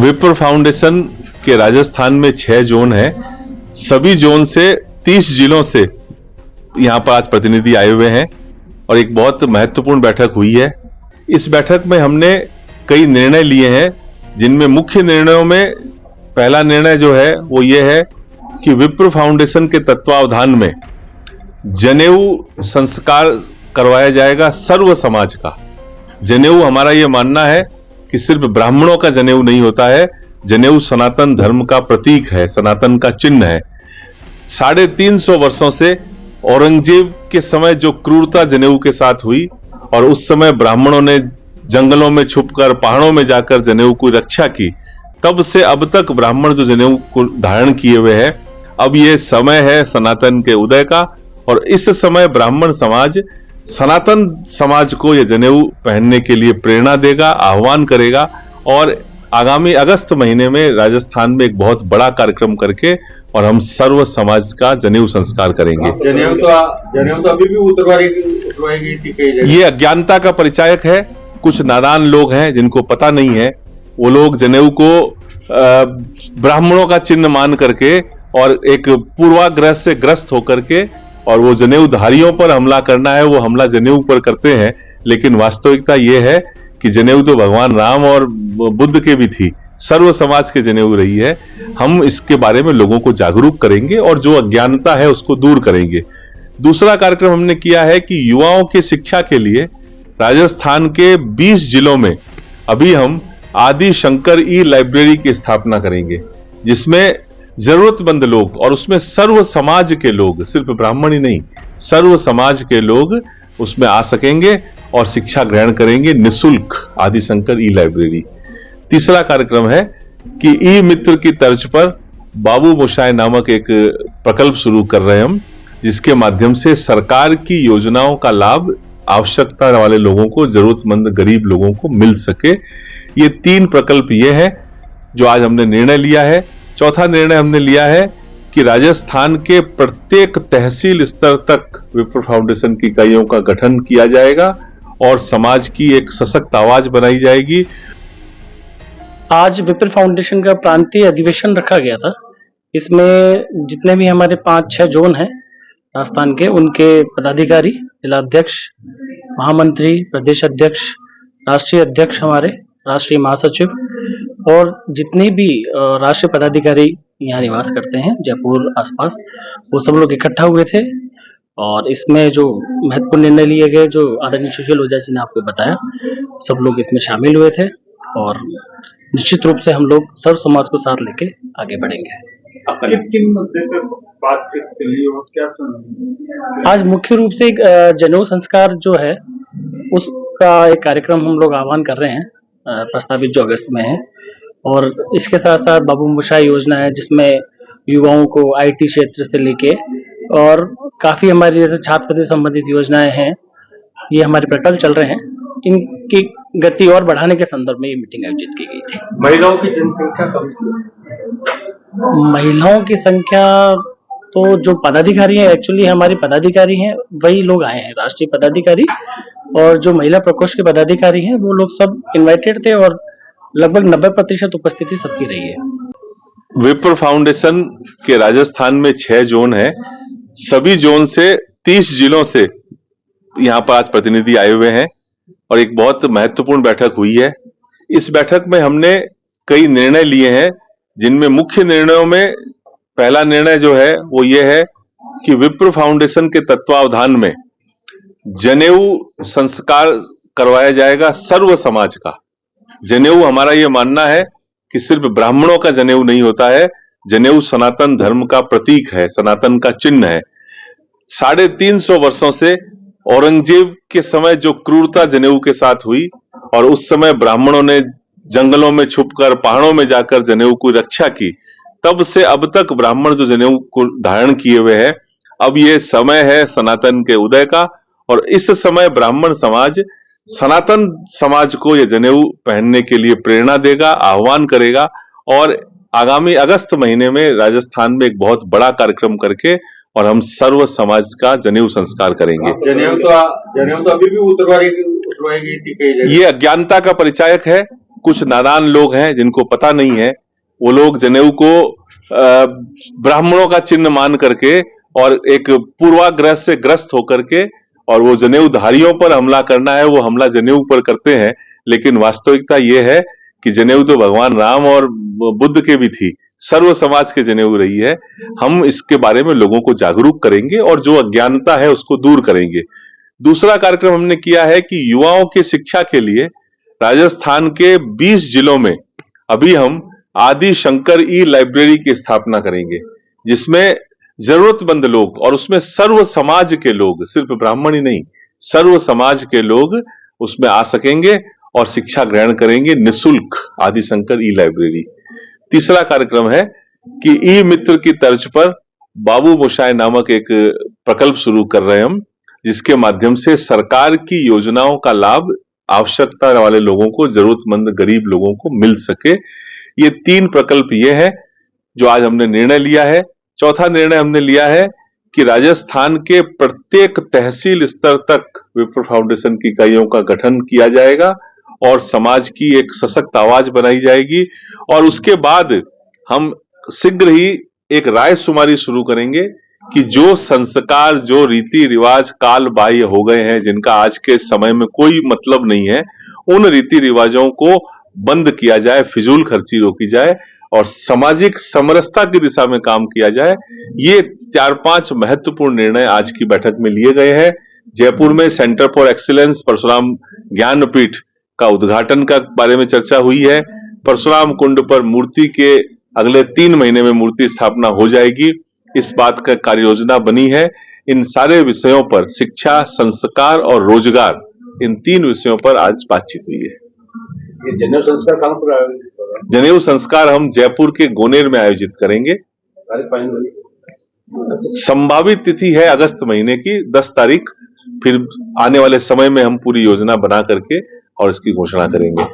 विप्र फाउंडेशन के राजस्थान में 6 जोन हैं। सभी जोन से 30 जिलों से यहां पर आज प्रतिनिधि आए हुए हैं और एक बहुत महत्वपूर्ण बैठक हुई है। इस बैठक में हमने कई निर्णय लिए हैं, जिनमें मुख्य निर्णयों में पहला निर्णय जो है वो ये है कि विप्र फाउंडेशन के तत्वावधान में जनेऊ संस्कार करवाया जाएगा सर्व समाज का। जनेऊ, हमारा ये मानना है कि सिर्फ ब्राह्मणों का जनेऊ नहीं होता है। जनेऊ सनातन धर्म का प्रतीक है, सनातन का चिन्ह है। 350 वर्षों से औरंगजेब के समय जो क्रूरता जनेऊ के साथ हुई और उस समय ब्राह्मणों ने जंगलों में छुपकर, पहाड़ों में जाकर जनेऊ की रक्षा की, तब से अब तक ब्राह्मण जो जनेऊ को धारण किए हुए हैं। अब ये समय है सनातन के उदय का और इस समय ब्राह्मण समाज सनातन समाज को ये जनेऊ पहनने के लिए प्रेरणा देगा, आह्वान करेगा और आगामी अगस्त महीने में राजस्थान में एक बहुत बड़ा कार्यक्रम करके और हम सर्व समाज का जनेऊ संस्कार करेंगे। जनेऊ तो अभी भी उतरवाई गई थी कई जगह। ये अज्ञानता का परिचायक है। कुछ नादान लोग हैं जिनको पता नहीं है, वो लोग जनेऊ को ब्राह्मणों का चिन्ह मान करके और एक पूर्वाग्रह से ग्रस्त होकर के और वो जनेऊधारियों पर हमला करना है, वो हमला जनेऊ पर करते हैं। लेकिन वास्तविकता ये है कि जनेऊ तो भगवान राम और बुद्ध के भी थी, सर्व समाज के जनेऊ रही है। हम इसके बारे में लोगों को जागरूक करेंगे और जो अज्ञानता है उसको दूर करेंगे। दूसरा कार्यक्रम हमने किया है कि युवाओं की शिक्षा के लिए राजस्थान के 20 जिलों में अभी हम आदि शंकर ई लाइब्रेरी की स्थापना करेंगे, जिसमें जरूरतमंद लोग और उसमें सर्व समाज के लोग, सिर्फ ब्राह्मण ही नहीं, सर्व समाज के लोग उसमें आ सकेंगे और शिक्षा ग्रहण करेंगे निःशुल्क। आदि शंकर ई लाइब्रेरी। तीसरा कार्यक्रम है कि ई मित्र की तर्ज पर बाबू मोशाय नामक एक प्रकल्प शुरू कर रहे हैं हम, जिसके माध्यम से सरकार की योजनाओं का लाभ आवश्यकता वाले लोगों को, जरूरतमंद गरीब लोगों को मिल सके। ये 3 प्रकल्प ये है जो आज हमने निर्णय लिया है। चौथा निर्णय हमने लिया है कि राजस्थान के प्रत्येक तहसील स्तर तक विप्र फाउंडेशन की इकाइयों का गठन किया जाएगा और समाज की एक सशक्त आवाज बनाई जाएगी। आज विप्र फाउंडेशन का प्रांतीय अधिवेशन रखा गया था। इसमें जितने भी हमारे 5-6 जोन हैं राजस्थान के, उनके पदाधिकारी, जिलाध्यक्ष, महामंत्री, प्रदेश अध्यक्ष, राष्ट्रीय अध्यक्ष, हमारे राष्ट्रीय महासचिव और जितने भी राष्ट्रीय पदाधिकारी यहाँ निवास करते हैं जयपुर आसपास, वो सब लोग इकट्ठा हुए थे। और इसमें जो महत्वपूर्ण निर्णय लिए गए, जो आदरणीय सुशील ओझा जी ने आपको बताया, सब लोग इसमें शामिल हुए थे और निश्चित रूप से हम लोग सर्व समाज को साथ लेके आगे बढ़ेंगे। आज मुख्य रूप से एक जनेऊ संस्कार जो है उसका एक कार्यक्रम हम लोग आह्वान कर रहे हैं, प्रस्तावित जो अगस्त में है। और इसके साथ साथ बाबू मोशाय योजना है, जिसमें युवाओं को आईटी क्षेत्र से लेके और काफी हमारी जैसे छात्रवृत्ति संबंधित योजनाएं हैं, ये हमारे प्रकल्प चल रहे हैं। इनकी गति और बढ़ाने के संदर्भ में ये मीटिंग आयोजित की गई थी। महिलाओं की जनसंख्या कम थी। महिलाओं की संख्या तो जो पदाधिकारी हैं, एक्चुअली हमारे पदाधिकारी हैं वही लोग आए हैं, राष्ट्रीय पदाधिकारी, और जो महिला प्रकोष्ठ के पदाधिकारी हैं वो लोग सब इनवाइटेड थे और लगभग 90% उपस्थिति सबकी रही है। विप्र फाउंडेशन के राजस्थान में 6 जोन हैं। सभी जोन से 30 जिलों से यहां पर आज प्रतिनिधि आए हुए हैं और एक बहुत महत्वपूर्ण बैठक हुई है। इस बैठक में हमने कई निर्णय लिए हैं, जिनमें मुख्य निर्णयों में पहला निर्णय जो है वो ये है कि विप्र फाउंडेशन के तत्वावधान में जनेऊ संस्कार करवाया जाएगा सर्व समाज का। जनेऊ, हमारा ये मानना है कि सिर्फ ब्राह्मणों का जनेऊ नहीं होता है। जनेऊ सनातन धर्म का प्रतीक है, सनातन का चिन्ह है। 350 वर्षों से औरंगजेब के समय जो क्रूरता जनेऊ के साथ हुई और उस समय ब्राह्मणों ने जंगलों में छुपकर, पहाड़ों में जाकर जनेऊ की रक्षा की, तब से अब तक ब्राह्मण जो जनेऊ को धारण किए हुए हैं। अब ये समय है सनातन के उदय का और इस समय ब्राह्मण समाज सनातन समाज को ये जनेऊ पहनने के लिए प्रेरणा देगा, आह्वान करेगा और आगामी अगस्त महीने में राजस्थान में एक बहुत बड़ा कार्यक्रम करके और हम सर्व समाज का जनेऊ संस्कार करेंगे। जनेऊ तो अभी भी उतरवाई गई थी कई जगह। ये अज्ञानता का परिचायक है। कुछ नादान लोग हैं जिनको पता नहीं है, वो लोग जनेऊ को ब्राह्मणों का चिन्ह मान करके और एक पूर्वाग्रह से ग्रस्त होकर के और वो जनेऊधारियों पर हमला करना है, वो हमला जनेऊ पर करते हैं। लेकिन वास्तविकता ये है कि जनेऊ तो भगवान राम और बुद्ध के भी थी, सर्व समाज के जनेऊ रही है। हम इसके बारे में लोगों को जागरूक करेंगे और जो अज्ञानता है उसको दूर करेंगे। दूसरा कार्यक्रम हमने किया है कि युवाओं की शिक्षा के लिए राजस्थान के 20 जिलों में अभी हम आदि शंकर ई लाइब्रेरी की स्थापना करेंगे, जिसमें जरूरतमंद लोग और उसमें सर्व समाज के लोग, सिर्फ ब्राह्मण ही नहीं, सर्व समाज के लोग उसमें आ सकेंगे और शिक्षा ग्रहण करेंगे निःशुल्क। आदि शंकर ई लाइब्रेरी। तीसरा कार्यक्रम है कि ई मित्र की तर्ज पर बाबू मोशाय नामक एक प्रकल्प शुरू कर रहे हैं हम, जिसके माध्यम से सरकार की योजनाओं का लाभ आवश्यकता वाले लोगों को, जरूरतमंद गरीब लोगों को मिल सके। ये 3 प्रकल्प ये है जो आज हमने निर्णय लिया है। चौथा निर्णय हमने लिया है कि राजस्थान के प्रत्येक तहसील स्तर तक विप्र फाउंडेशन की इकाइयों का गठन किया जाएगा और समाज की एक सशक्त आवाज बनाई जाएगी। और उसके बाद हम शीघ्र ही एक रायशुमारी शुरू करेंगे कि जो संस्कार, जो रीति रिवाज काल बाह्य हो गए हैं, जिनका आज के समय में कोई मतलब नहीं है, उन रीति रिवाजों को बंद किया जाए, फिजूल खर्ची रोकी जाए और सामाजिक समरसता की दिशा में काम किया जाए। ये 4-5 महत्वपूर्ण निर्णय आज की बैठक में लिए गए हैं। जयपुर में centre for excellence Parshuram Gyanpeeth का उद्घाटन का बारे में चर्चा हुई है। परशुराम कुंड पर मूर्ति के अगले 3 महीने में मूर्ति स्थापना हो जाएगी, इस बात का कार्य योजना बनी है। इन सारे विषयों पर, शिक्षा, संस्कार और रोजगार, इन 3 विषयों पर आज बातचीत हुई है। ये जनेऊ संस्कार कहाँ पर आयोजित होगा? जनेऊ संस्कार हम जयपुर के गोनेर में आयोजित करेंगे। संभावित तिथि है अगस्त महीने की 10 तारीख। फिर आने वाले समय में हम पूरी योजना बना करके और इसकी घोषणा करेंगे।